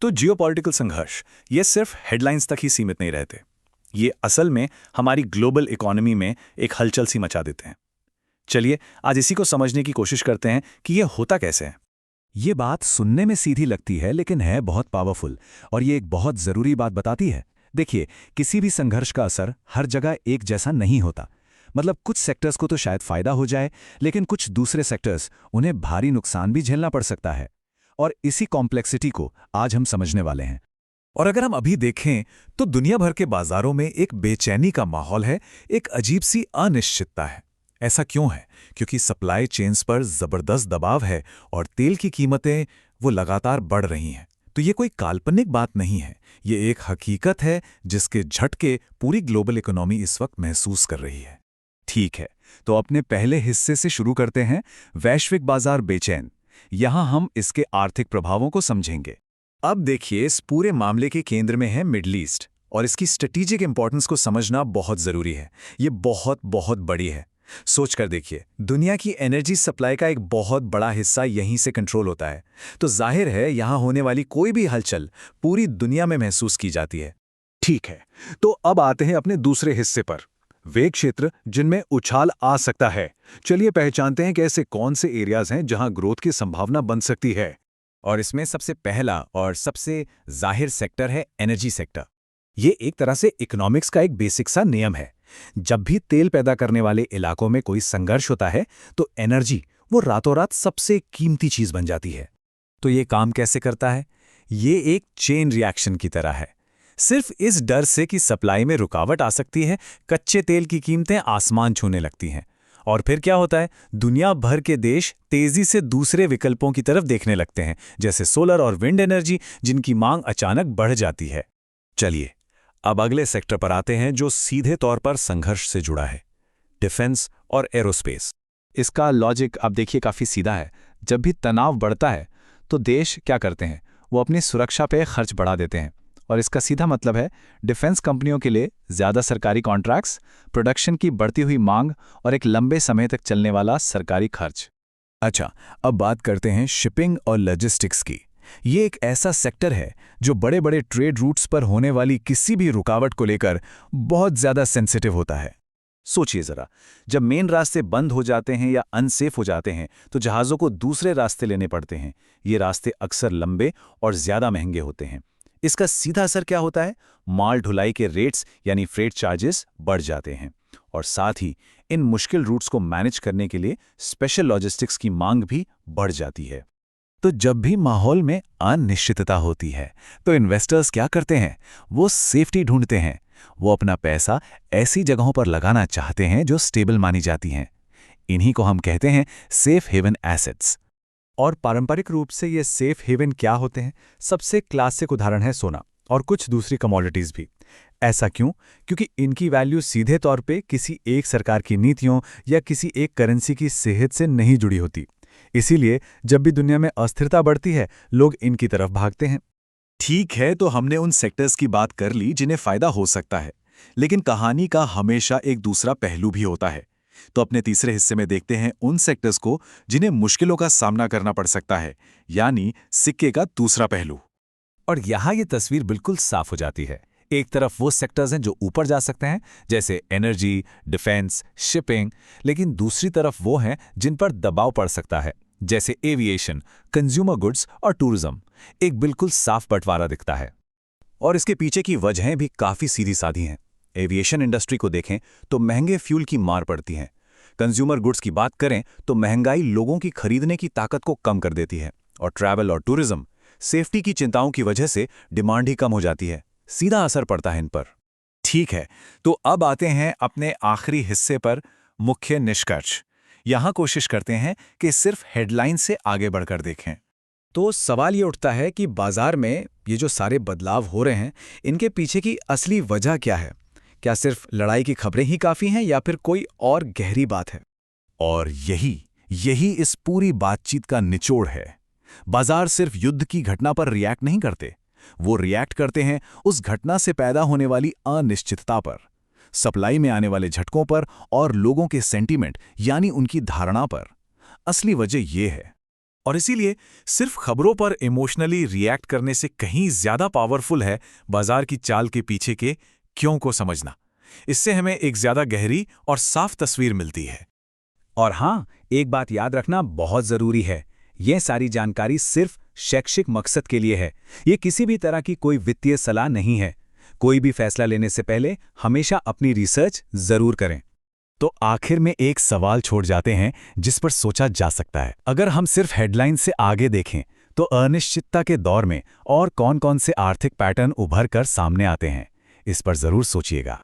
तो जियोपॉलिटिकल संघर्ष ये सिर्फ हेडलाइंस तक ही सीमित नहीं रहते। ये असल में हमारी ग्लोबल इकोनॉमी में एक हलचल सी मचा देते हैं। चलिए आज इसी को समझने की कोशिश करते हैं कि ये होता कैसे है। ये बात सुनने में सीधी लगती है लेकिन है बहुत पावरफुल, और ये एक बहुत ज़रूरी बात बताती है। देखिए, किसी भी संघर्ष का असर हर जगह एक जैसा नहीं होता। मतलब कुछ सेक्टर्स को तो शायद फायदा हो जाए, लेकिन कुछ दूसरे सेक्टर्स उन्हें भारी नुकसान भी झेलना पड़ सकता है। और इसी कॉम्प्लेक्सिटी को आज हम समझने वाले हैं। और अगर हम अभी देखें तो दुनिया भर के बाजारों में एक बेचैनी का माहौल है, एक अजीब सी अनिश्चितता है। ऐसा क्यों है? क्योंकि सप्लाई चेन्स पर जबरदस्त दबाव है और तेल की कीमतें वो लगातार बढ़ रही हैं। तो ये कोई काल्पनिक बात नहीं है, ये एक हकीकत है जिसके झटके पूरी ग्लोबल इकोनॉमी इस वक्त महसूस कर रही है। ठीक है, तो अपने पहले हिस्से से शुरू करते हैं, वैश्विक बाजार बेचैन। यहां हम इसके आर्थिक प्रभावों को समझेंगे। अब देखिए, इस पूरे मामले के केंद्र में है मिडल ईस्ट, और इसकी स्ट्रेटेजिक इंपॉर्टेंस को समझना बहुत जरूरी है। ये बहुत बहुत बड़ी है। सोच कर देखिए, दुनिया की एनर्जी सप्लाई का एक बहुत बड़ा हिस्सा यहीं से कंट्रोल होता है। तो जाहिर है यहां होने वाली कोई भी हलचल पूरी दुनिया में महसूस की जाती है। ठीक है, तो अब आते हैं अपने दूसरे हिस्से पर, वे क्षेत्र जिनमें उछाल आ सकता है। चलिए पहचानते हैं कि ऐसे कौन से एरियाज हैं जहां ग्रोथ की संभावना बन सकती है। और इसमें सबसे पहला और सबसे जाहिर सेक्टर है एनर्जी सेक्टर। ये एक तरह से इकोनॉमिक्स का एक बेसिक सा नियम है। जब भी तेल पैदा करने वाले इलाकों में कोई संघर्ष होता है तो एनर्जी वो रातों रात सबसे कीमती चीज बन जाती है। तो ये काम कैसे करता है? ये एक चेन रिएक्शन की तरह है। सिर्फ इस डर से कि सप्लाई में रुकावट आ सकती है, कच्चे तेल की कीमतें आसमान छूने लगती हैं। और फिर क्या होता है? दुनिया भर के देश तेजी से दूसरे विकल्पों की तरफ देखने लगते हैं, जैसे सोलर और विंड एनर्जी, जिनकी मांग अचानक बढ़ जाती है। चलिए अब अगले सेक्टर पर आते हैं जो सीधे तौर पर संघर्ष से जुड़ा है, डिफेंस और एरोस्पेस। इसका लॉजिक आप देखिए काफ़ी सीधा है। जब भी तनाव बढ़ता है तो देश क्या करते हैं? वो अपनी सुरक्षा पे खर्च बढ़ा देते हैं। और इसका सीधा मतलब है डिफेंस कंपनियों के लिए ज़्यादा सरकारी कॉन्ट्रैक्ट्स, प्रोडक्शन की बढ़ती हुई मांग और एक लंबे समय तक चलने वाला सरकारी खर्च। अच्छा, अब बात करते हैं शिपिंग और लॉजिस्टिक्स की। ये एक ऐसा सेक्टर है जो बड़े बड़े ट्रेड रूट्स पर होने वाली किसी भी रुकावट को लेकर बहुत ज़्यादा सेंसिटिव होता है। सोचिए जरा, जब मेन रास्ते बंद हो जाते हैं या अनसेफ हो जाते हैं तो जहाज़ों को दूसरे रास्ते लेने पड़ते हैं। ये रास्ते अक्सर लंबे और ज़्यादा महंगे होते हैं। इसका सीधा असर क्या होता है? माल ढुलाई के रेट्स यानी फ्रेट चार्जेस बढ़ जाते हैं, और साथ ही इन मुश्किल रूट्स को मैनेज करने के लिए स्पेशल लॉजिस्टिक्स की मांग भी बढ़ जाती है। तो जब भी माहौल में अनिश्चितता होती है तो इन्वेस्टर्स क्या करते हैं? वो सेफ्टी ढूंढते हैं। वो अपना पैसा ऐसी जगहों पर लगाना चाहते हैं जो स्टेबल मानी जाती हैं। इन्हीं को हम कहते हैं सेफ हेवन एसेट्स। और पारंपरिक रूप से ये सेफ हेवन क्या होते हैं? सबसे क्लासिक उदाहरण है सोना और कुछ दूसरी कमोडिटीज भी। ऐसा क्यों? क्योंकि इनकी वैल्यू सीधे तौर पे किसी एक सरकार की नीतियों या किसी एक करेंसी की सेहत से नहीं जुड़ी होती। इसीलिए जब भी दुनिया में अस्थिरता बढ़ती है, लोग इनकी तरफ भागते हैं। ठीक है, तो हमने उन सेक्टर्स की बात कर ली जिन्हें फायदा हो सकता है, लेकिन कहानी का हमेशा एक दूसरा पहलू भी होता है। तो अपने तीसरे हिस्से में देखते हैं उन सेक्टर्स को जिन्हें मुश्किलों का सामना करना पड़ सकता है, यानी सिक्के का दूसरा पहलू। और यहाँ ये तस्वीर बिल्कुल साफ हो जाती है। एक तरफ वो सेक्टर्स हैं जो ऊपर जा सकते हैं, जैसे एनर्जी, डिफेंस, शिपिंग, लेकिन दूसरी तरफ वो हैं जिन पर दबाव पड़ सकता है, जैसे एविएशन, कंज्यूमर गुड्स और टूरिज्म। एक बिल्कुल साफ बंटवारा दिखता है। और इसके पीछे की वजहें भी काफ़ी सीधी साधी हैं। एविएशन इंडस्ट्री को देखें तो महंगे फ्यूल की मार पड़ती है। कंज्यूमर गुड्स की बात करें तो महंगाई लोगों की खरीदने की ताकत को कम कर देती है। और ट्रैवल और टूरिज्म, सेफ्टी की चिंताओं की वजह से डिमांड ही कम हो जाती है। सीधा असर पड़ता है इन पर। ठीक है, तो अब आते हैं अपने आखिरी हिस्से पर, मुख्य निष्कर्ष। यहां कोशिश करते हैं कि सिर्फ हेडलाइन से आगे बढ़कर देखें। तो सवाल ये उठता है कि बाजार में ये जो सारे बदलाव हो रहे हैं, इनके पीछे की असली वजह क्या है? क्या सिर्फ लड़ाई की खबरें ही काफ़ी हैं या फिर कोई और गहरी बात है? और यही इस पूरी बातचीत का निचोड़ है। बाजार सिर्फ युद्ध की घटना पर रिएक्ट नहीं करते, वो रिएक्ट करते हैं उस घटना से पैदा होने वाली अनिश्चितता पर, सप्लाई में आने वाले झटकों पर और लोगों के सेंटीमेंट यानी उनकी धारणा पर। असली वजह यह है, और इसीलिए सिर्फ खबरों पर इमोशनली रिएक्ट करने से कहीं ज्यादा पावरफुल है बाजार की चाल के पीछे के क्यों को समझना। इससे हमें एक ज्यादा गहरी और साफ तस्वीर मिलती है। और हाँ, एक बात याद रखना बहुत जरूरी है, यह सारी जानकारी सिर्फ शैक्षिक मकसद के लिए है। ये किसी भी तरह की कोई वित्तीय सलाह नहीं है। कोई भी फैसला लेने से पहले हमेशा अपनी रिसर्च जरूर करें। तो आखिर में एक सवाल छोड़ जाते हैं जिस पर सोचा जा सकता है। अगर हम सिर्फ हेडलाइन से आगे देखें तो अनिश्चितता के दौर में और कौन-कौन से आर्थिक पैटर्न उभर कर सामने आते हैं, इस पर जरूर सोचिएगा।